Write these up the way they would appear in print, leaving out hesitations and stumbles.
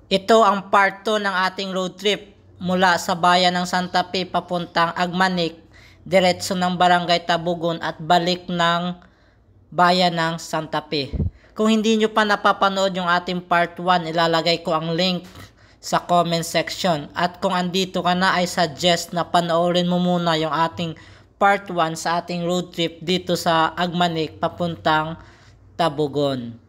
Ito ang part 2 ng ating road trip mula sa bayan ng Santa Fe papuntang Agmanik, diretso ng Barangay Tabugon at balik ng bayan ng Santa Fe. Kung hindi nyo pa napapanood yung ating part 1, ilalagay ko ang link sa comment section. At kung andito ka na, ay suggest na panoorin mo muna yung ating part 1 sa ating road trip dito sa Agmanik papuntang Tabugon.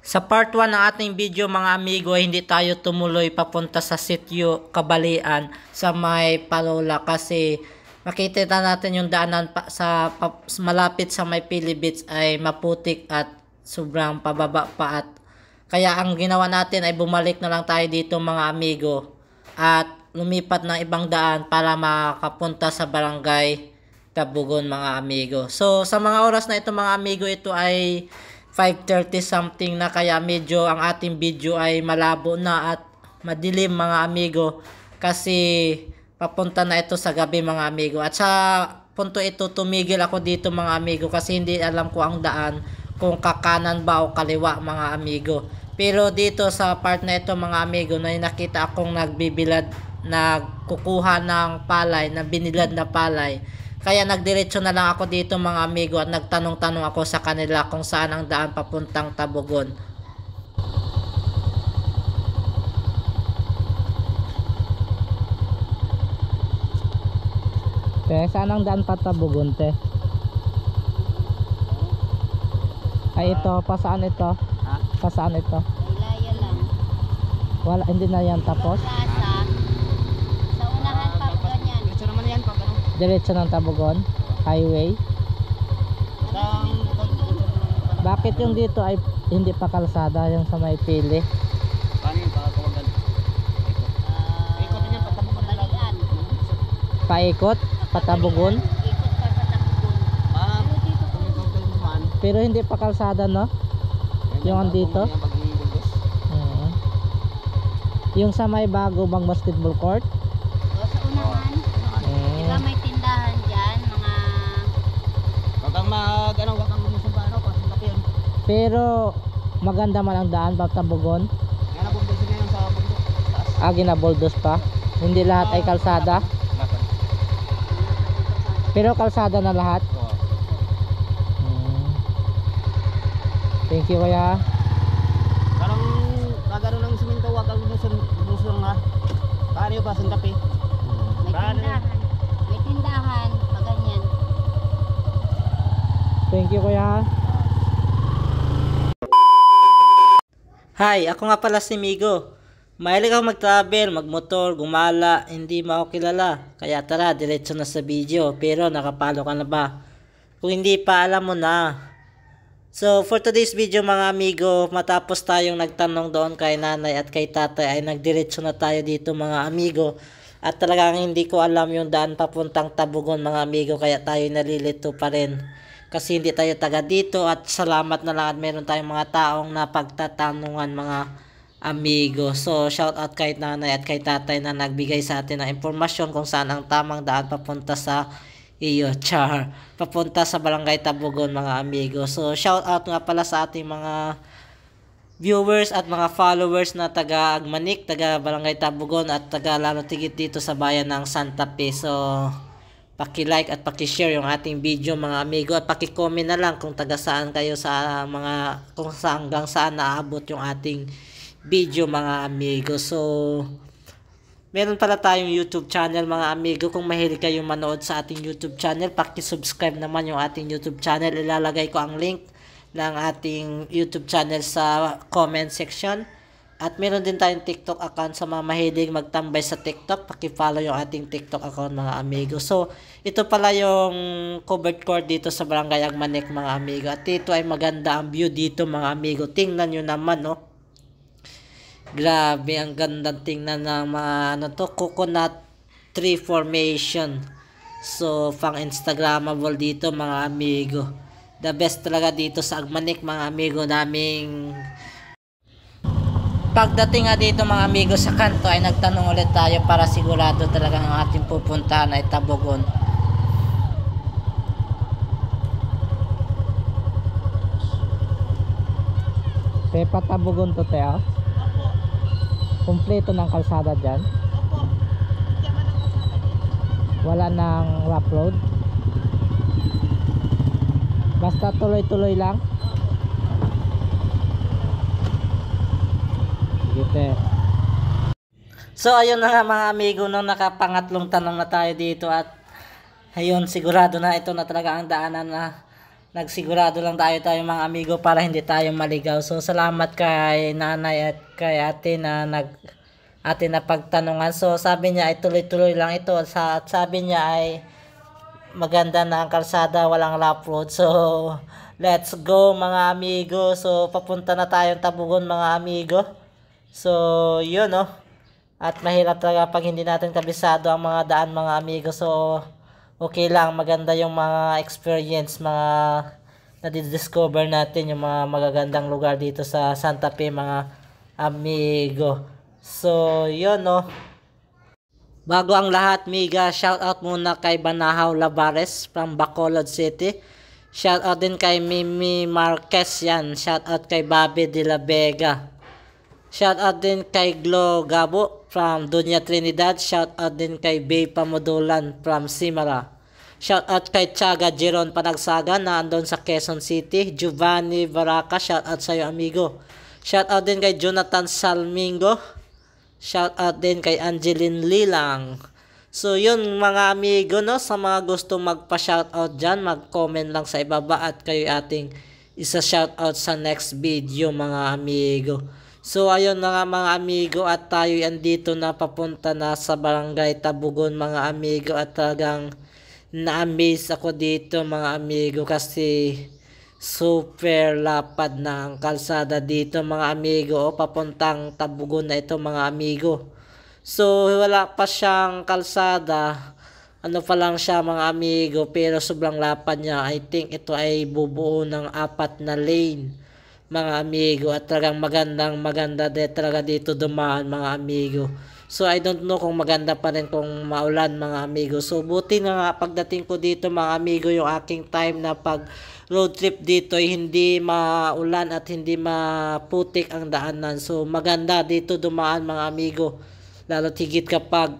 Sa part 1 ng ating video mga amigo, hindi tayo tumuloy papunta sa sitio Kabalian sa may Palola kasi makita natin yung daanan malapit sa may Pili Beach ay maputik at sobrang pababa pa, at kaya ang ginawa natin ay bumalik na lang tayo dito mga amigo at lumipat ng ibang daan para makapunta sa Barangay Tabugon mga amigo. So sa mga oras na ito mga amigo, ito ay 5:30 something na, kaya medyo ang ating video ay malabo na at madilim mga amigo kasi papunta na ito sa gabi mga amigo. At sa punto ito tumigil ako dito mga amigo kasi hindi alam ko ang daan kung kakanan ba o kaliwa mga amigo. Pero dito sa part na ito mga amigo, na nakita akong nagkukuha ng palay, na binilad na palay. Kaya nagdiretso na lang ako dito mga amigo at nagtanong-tanong ako sa kanila kung saan ang daan papuntang Tabugon. Te, saan ang daan pa Tabugon, te? Ay ito, pa saan ito? Ha? Pa saan ito? Ilaya lang. Wala, hindi na yan tapos? Sa unahan pa ganyan. Diretso naman yan pag ano. Diretso ng Tabugon Highway. Bakit yung dito ay hindi pa kalsada, yung sa may Pili? Paano yung pagkawagan? Ikot din yan, patabugon na lang. Paikot? Patabugon? Ikot pa Tabugon. Pero dito po, Pero hindi pa kalsada, no? Yung andito? Yung sa may bago bang basketball court? o sa unahan. Diba may tindahan dyan, mga... Wag kang lumusong pa ano, kasi laki yun. Pero maganda man ang daan pa Tabugon. Yan ang bundok sila sa bundok. Taas. Ginaboldos pa. Hindi lahat ay kalsada. Lapan. Pero kalsada na lahat. Oo. Thank you kuya. Karang kagano ng simento, wag kang lumusong ha. Paano yung ba Santa Fe? May tindahan. May tindahan, pa ganyan. Thank you kuya. Hi, ako nga pala si Migo. Mahilig ako mag-travel, magmotor, gumala, hindi mo ako kilala. Kaya tara, diretso na sa video. Pero nakapalo ka na ba? Kung hindi pa, alam mo na. So, for today's video mga amigo, matapos tayong nagtanong doon kay nanay at kay tatay, ay nagdiretso na tayo dito mga amigo. At talagang hindi ko alam yung daan papuntang Tabugon mga amigo, kaya tayo nalilito pa rin. Kasi hindi tayo taga dito, at salamat na lang at meron tayong mga taong napagtatanungan mga amigo. So shout out kay nanay at kay tatay na nagbigay sa atin ng impormasyon kung saan ang tamang daan papunta sa papunta sa Barangay Tabugon mga amigo. So shout out nga pala sa ating mga viewers at mga followers na taga Agmanik, taga Barangay Tabugon at taga lalo tigit dito sa bayan ng Santa Fe. So paki-like at paki-share yung ating video mga amigo, at paki-comment na lang kung taga saan kayo, sa mga kung saan hanggang saan naabot yung ating video mga amigo. So meron pala tayong YouTube channel mga amigo. Kung mahilig kayong manood sa ating YouTube channel, paki-subscribe naman yung ating YouTube channel. Ilalagay ko ang link ng ating YouTube channel sa comment section. At meron din tayong TikTok account sa mga mahilig magtambay sa TikTok. Paki-follow yung ating TikTok account mga amigo. So, ito pala yung covered court dito sa Barangay Agmanik mga amigo. At ito ay maganda ang view dito mga amigo. Tingnan nyo naman, no? Grabe, ang gandang tingnan ng mga coconut tree formation. So, pang Instagrammable dito mga amigo. The best talaga dito sa Agmanik mga amigo. Naming pagdating nga dito mga amigo sa kanto ay nagtanong ulit tayo para sigurado talaga ang ating pupuntahan ay Tabugon. Pepa Tabugon to te ah. Kumpleto ng kalsada dyan. Opo. Kaya man ang kasama dito. Wala nang rough road. Basta tuloy-tuloy lang. Dito. So ayun na nga mga amigo, nung nakapangatlong tanong na tayo dito at ayun, sigurado na ito na talaga ang daanan na nagsigurado lang tayo mga amigo para hindi tayo maligaw. So salamat kay nanay at kay ate na pagtanungan. So sabi niya ay tuloy-tuloy lang ito. At sabi niya ay maganda na ang kalsada, walang rough road. So let's go mga amigo. So papunta na tayong Tabugon mga amigo. So yun oh. At mahirap talaga pag hindi natin kabisado ang mga daan mga amigo. So okay lang, maganda yung mga experience, mga nadidiscover natin yung mga magagandang lugar dito sa Santa Fe mga amigo. So yun no. Bago ang lahat, Miga, shout out muna kay Banahaw Lavares from Bacolod City. Shout out din kay Mimi Marquez yan. Shout out kay Bobby De La Vega. Shout out din kay Glo Gabo from Dunya Trinidad. Shout out din kay Bay Pamudulan from Simara. Shout out kay Tiaga Jeron Panagsaga na andon sa Quezon City. Giovanni Baraca, shout out sa iyo amigo. Shout out din kay Jonathan Salmingo. Shout out din kay Angeline Lilang. So yun mga amigo no, sa mga gustong magpa-shout out dyan, mag-comment lang sa ibaba at kayo ating isa-shout out sa next video mga amigo. So ayun na nga mga amigo, at tayo andito na papunta na sa Barangay Tabugon mga amigo, at talagang na-amaze ako dito mga amigo kasi super lapad na ang kalsada dito mga amigo. O papuntang Tabugon na ito mga amigo. So wala pa siyang kalsada, ano pa lang siya mga amigo, pero sobrang lapad niya. I think ito ay bubuo ng 4 na lane mga amigo, at talagang maganda talaga dito dumaan mga amigo. So I don't know kung maganda pa rin kung maulan mga amigo. So buti na nga pagdating ko dito mga amigo, yung aking time na pag road trip dito ay hindi maulan at hindi maputik ang daanan. So maganda dito dumaan mga amigo, lalo tigit kapag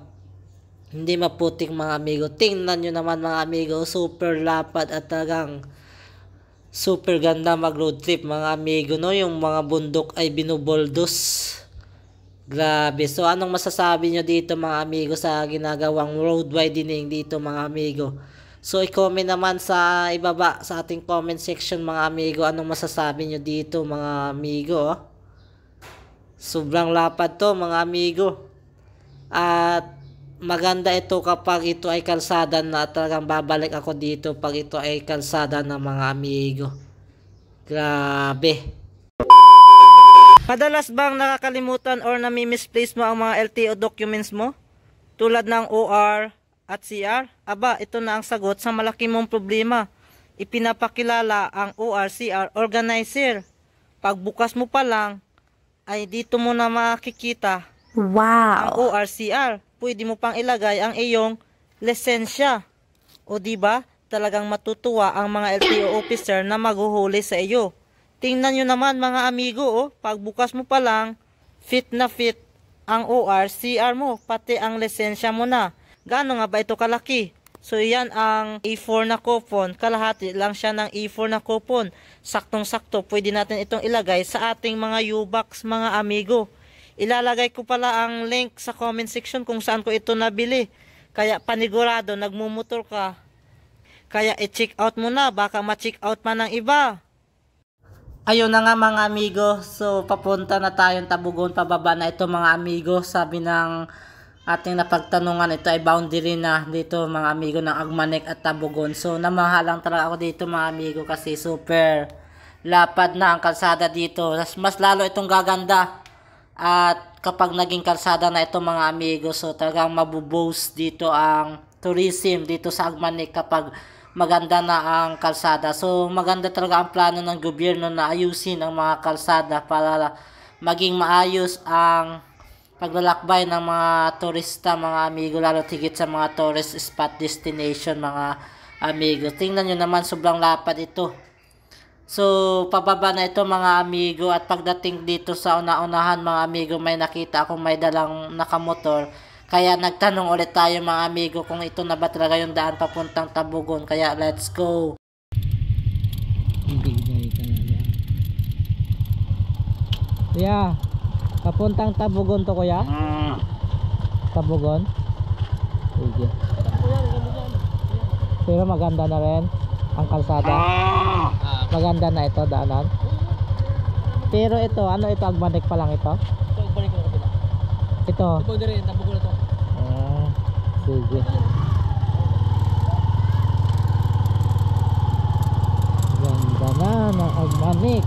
hindi maputik mga amigo. Tingnan nyo naman mga amigo, super lapad at talagang super ganda mag road trip mga amigo no. Yung mga bundok ay binuboldos. Grabe. So anong masasabi nyo dito mga amigo sa ginagawang road widening dito mga amigo? So i-comment naman sa ibaba sa ating comment section mga amigo, anong masasabi nyo dito mga amigo oh? Sobrang lapad to mga amigo. At maganda ito kapag ito ay kalsada na, talagang babalik ako dito pag ito ay kalsada na mga amigo. Grabe. Madalas bang nakakalimutan or nami-misplace mo ang mga LTO documents mo? Tulad ng OR at CR? Aba, ito na ang sagot sa malaki mong problema. Ipinapakilala ang OR, CR, organizer. Pagbukas mo pa lang, ay dito mo na makikita ang OR, CR. Pwede mo pang ilagay ang iyong lisensya. O diba, talagang matutuwa ang mga LTO officer na maghuhuli sa iyo. Tingnan nyo naman mga amigo, oh, pagbukas mo pa lang, fit na fit ang OR, CR mo, pati ang lisensya mo na. Gaano nga ba ito kalaki? So yan ang A4 na coupon, kalahati lang siya ng A4 na coupon. Saktong-sakto, pwede natin itong ilagay sa ating mga U-box mga amigo. Ilalagay ko pala ang link sa comment section kung saan ko ito nabili. Kaya panigurado, nagmumotor ka, kaya i-check out mo na, baka ma-check out pa ng iba. Ayun na nga mga amigo, so papunta na tayong Tabugon, pababa na ito mga amigo. Sabi ng ating napagtanungan, ito ay boundary na dito mga amigo ng Agmanek at Tabugon. So namahalang talaga ako dito mga amigo kasi super lapad na ang kalsada dito. Mas lalo itong gaganda at kapag naging kalsada na ito mga amigo. So talagang mabuboost dito ang tourism dito sa Agmanek kapag maganda na ang kalsada. So maganda talaga ang plano ng gobyerno na ayusin ang mga kalsada para maging maayos ang paglalakbay ng mga turista mga amigo, lalo tigit sa mga tourist spot destination mga amigo. Tingnan nyo naman, sobrang lapad ito. So, pababa na ito mga amigo, at pagdating dito sa una-unahan mga amigo, may nakita akong may dalang nakamotor. Kaya nagtanong ulit tayo mga amigo kung ito na ba talaga yung daan papuntang Tabugon. Kaya let's go. Kuya, papuntang Tabugon to kuya? Tabugon? Sige. Pero maganda na rin ang kalsada. Maganda na ito daanan. Pero ito, ano ito, Agmanek pa lang ito? Ito. Sige. Ganda na ng Agmanek.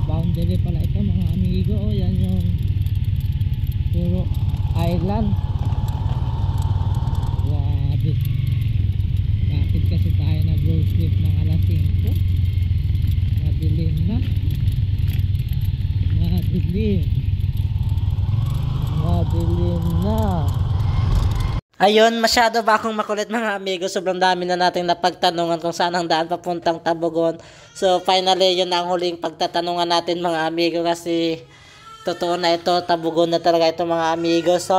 Boundary pala ito mga amigo. O yan yung puro island. Grabe. Bakit kasi tayo nag-road trip ng alas 5? Madilim na. Madilim na. Ayun, masyado ba akong makulit mga amigo? Sobrang dami na nating napagtanungan kung saan ang daan papuntang Tabugon. So finally, yun na ang huling pagtatanungan natin mga amigo, kasi totoo na ito, Tabugon na talaga ito mga amigo. So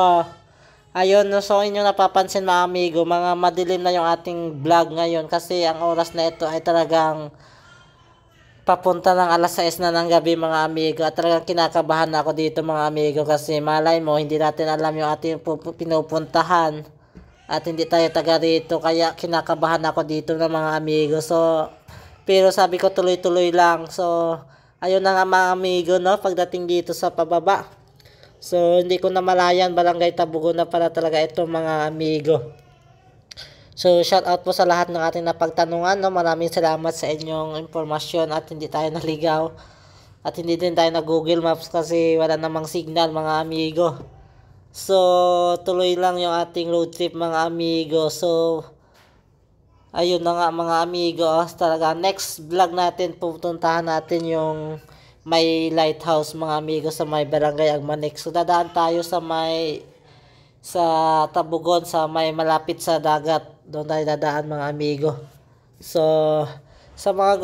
ayun, so inyong napapansin mga amigo, mga madilim na yung ating vlog ngayon, kasi ang oras na ito ay talagang papunta ng alas 6 na ng gabi mga amigo, at talagang kinakabahan ako dito mga amigo, kasi malay mo hindi natin alam yung ating pinupuntahan at hindi tayo taga rito, kaya kinakabahan ako dito ng mga amigo. So pero sabi ko tuloy-tuloy lang. So ayun na nga mga amigo, no, pagdating dito sa pababa, so hindi ko na malayan, Barangay Tabugon na pala talaga ito mga amigo. So shout out po sa lahat ng ating napagtanungan, no? Maraming salamat sa inyong impormasyon, at hindi tayo naligaw at hindi din tayo na Google Maps kasi wala namang signal mga amigo. So tuloy lang yung ating road trip mga amigo. So ayun na nga mga amigo, talaga next vlog natin pupuntahan natin yung may lighthouse mga amigo sa may Barangay Agmanek. So dadaan tayo sa Tabugon, sa may malapit sa dagat. Doon tayo dadaan mga amigo. So sa mga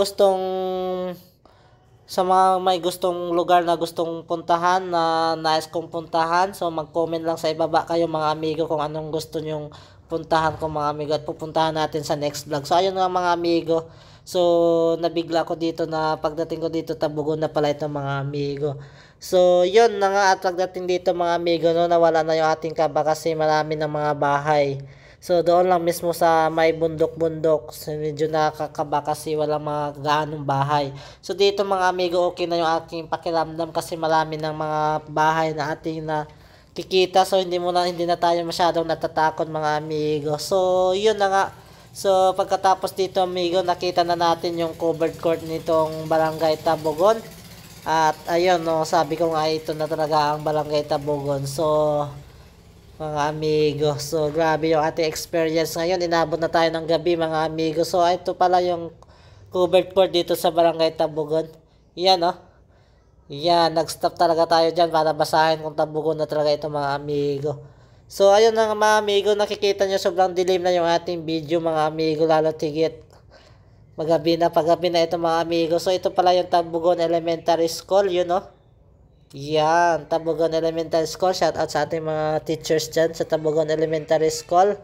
may gustong lugar na gustong puntahan, na nais kong puntahan, so mag-comment lang sa ibaba kayo mga amigo kung anong gusto nyong puntahan ko mga amigo, at pupuntahan natin sa next vlog. So ayun nga mga amigo, so nabigla ko dito na pagdating ko dito Tabugon na pala ito mga amigo. So yun na nga, at pagdating dito mga amigo, no, nawala na yung ating kaba kasi marami ng mga bahay. So doon lang mismo sa may bundok-bundok, so, medyo nakakaba kasi walang mga gaanong bahay. So dito mga amigo, okay na yung aking pakiramdam kasi marami ng mga bahay na ating nakikita. So hindi na tayo masyadong natatakot mga amigo. So yun na nga. So pagkatapos dito amigo, nakita na natin yung covered court nitong Barangay Tabugon. At ayun, no, sabi ko nga ito na talaga ang Barangay Tabugon. So mga amigo, so grabe yung ating experience ngayon. Inabot na tayo ng gabi mga amigo. So ito pala yung covered court dito sa Barangay Tabugon. Yan, no. Yan, nag-stop talaga tayo dyan para basahin kung Tabugon na talaga ito mga amigo. So ayun na mga amigo, nakikita nyo sobrang dilim na yung ating video mga amigo, lalo tigit paggabi na ito mga amigo. So ito pala yung Tabugon Elementary School, yun, no. Yan, Tabugon Elementary School. Shout out sa ating mga teachers dyan sa Tabugon Elementary School.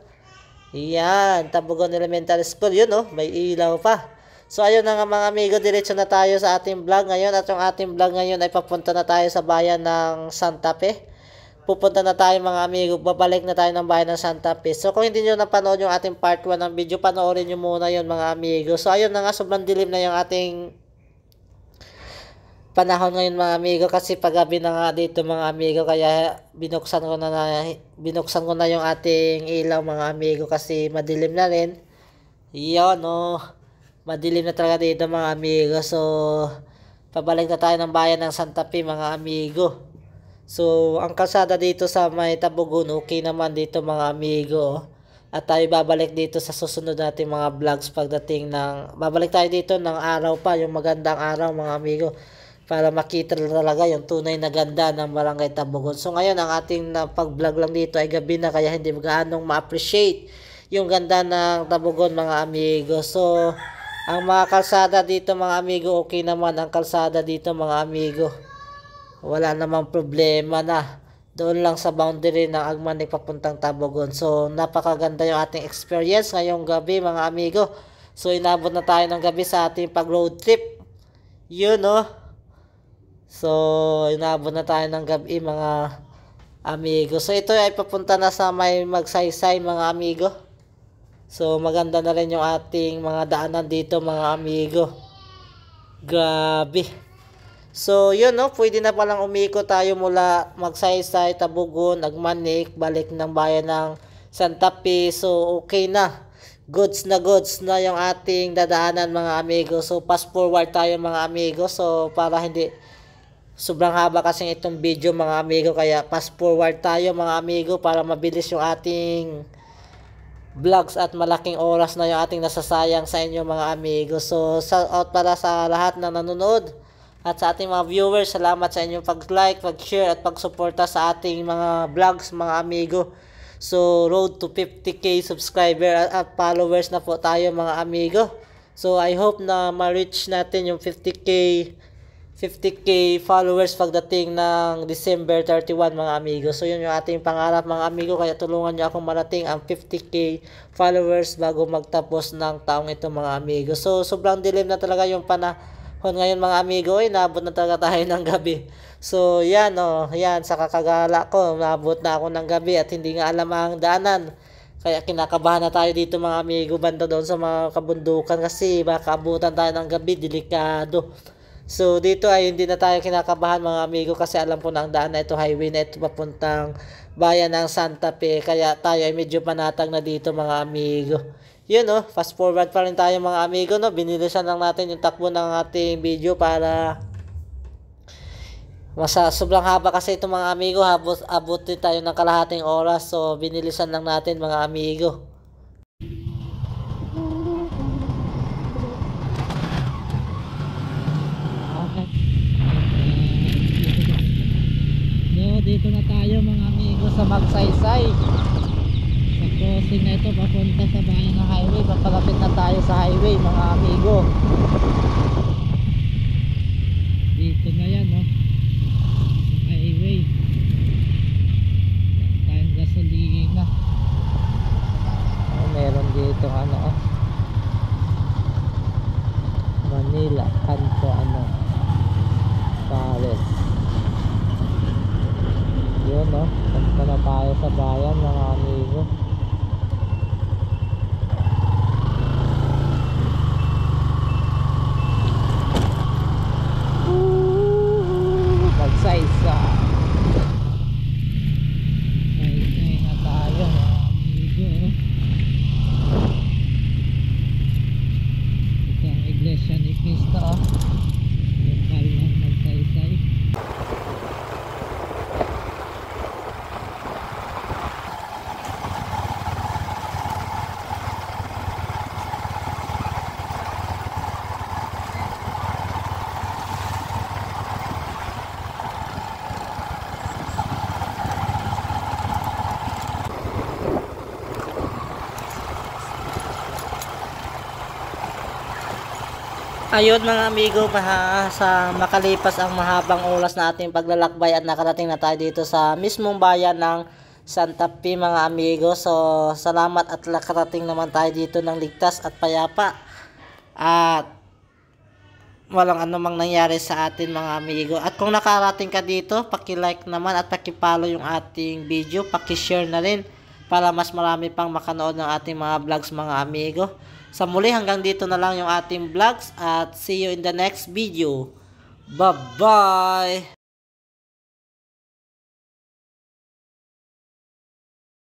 Yan, Tabugon Elementary School. Yun, no, may ilaw pa. So ayun na nga mga amigo, diretso na tayo sa ating vlog ngayon. At yung ating vlog ngayon ay papunta na tayo sa bayan ng Santa Fe. Pupunta na tayo mga amigo, babalik na tayo ng bayan ng Santa Fe. So kung hindi nyo napanood yung ating part 1 ng video, panoorin nyo muna yun mga amigo. So ayun na nga, sobrang dilim na yung ating panahon ngayon mga amigo, kasi paggabi na nga dito mga amigo, kaya binuksan ko na yung ating ilaw mga amigo kasi madilim na rin. Yun, no, madilim na talaga dito mga amigo. So pabalik na tayo ng bayan ng Santa Fe mga amigo. So ang kalsada dito sa may Tabugon, okay naman dito mga amigo. At tayo babalik dito sa susunod nating mga vlogs pagdating babalik tayo dito ng araw pa, yung magandang araw mga amigo, para makita talaga yung tunay na ganda ng Barangay Tabugon. So ngayon ang ating pag-vlog lang dito ay gabi na, kaya hindi gaanong ma-appreciate yung ganda ng Tabugon mga amigo. So Ang mga kalsada dito mga amigo, okay naman ang kalsada dito mga amigo. Wala namang problema na. Doon lang sa boundary ng Agmanik papuntang Tabogon. So napakaganda yung ating experience ngayong gabi mga amigo. So inabot na tayo ng gabi sa ating pag road trip. Yun no. So inabot na tayo ng gabi mga amigo. So ito ay papunta na sa may Magsaysay mga amigo. So maganda na rin yung ating mga daanan dito mga amigo. Grabe. So yun no, pwede na palang umiko tayo mula Magsaysay, Tabogon, Agmanik, balik ng bayan ng Santa Fe. So okay na. Goods na yung ating dadaanan mga amigo. So fast forward tayo mga amigo. So para hindi sobrang haba kasi itong video mga amigo, kaya fast forward tayo mga amigo para mabilis yung ating vlogs at malaking oras na yung ating nasasayang sa inyo mga amigo. So shout out para sa lahat na nanonood at sa ating mga viewers. Salamat sa inyong pag-like, pag-share at pag-suporta sa ating mga vlogs mga amigo. So road to 50k subscriber at followers na po tayo mga amigo. So I hope na ma-reach natin yung 50k followers pagdating ng December 31 mga amigo. So yun yung ating pangarap mga amigo, kaya tulungan nyo akong marating ang 50k followers bago magtapos ng taong ito mga amigo. So sobrang dilim na talaga yung panahon ngayon mga amigo. Nabot na talaga tayo ng gabi. So yan yan sa kakagala ko, nabot na ako ng gabi at hindi nga alam ang daanan. Kaya kinakabahan na tayo dito mga amigo, banda doon sa mga kabundukan kasi baka abutan tayo ng gabi, delikado. So dito ay hindi na tayo kinakabahan mga amigo kasi alam ko na ang daan na ito, highway na ito papuntang bayan ng Santa Fe. Kaya tayo ay medyo panatag na dito mga amigo. Yun fast forward pa rin tayo mga amigo no. Binilisan lang natin yung takbo ng ating video para sobrang haba kasi ito mga amigo. Abot din tayo ng kalahating oras. So binilisan lang natin mga amigo. Dito na tayo mga amigo sa Magsaysay. Sa crossing na ito papunta sa bayan ng highway. Papalapit na tayo sa highway mga amigo. Dito na yan sa highway. Tayong gasolina. Meron dito Manila Kanto Pares. Yun punta na tayo sa bayan mga amigo. Magsaysay. Saysay na tayo mga amigo. Ito ang iglesia ni Cristo lokal ng Magsaysay. Ayun mga amigo, sa makalipas ang mahabang oras na ating paglalakbay at nakarating na tayo dito sa mismong bayan ng Santa Fe mga amigo. So salamat at nakarating naman tayo dito ng ligtas at payapa. At walang anumang nangyari sa atin mga amigo. At kung nakarating ka dito, paki-like naman at paki-follow yung ating video, paki-share na rin para mas marami pang makanood ng ating mga vlogs mga amigo. Sa muli, hanggang dito na lang yung ating vlogs at see you in the next video. Bye-bye!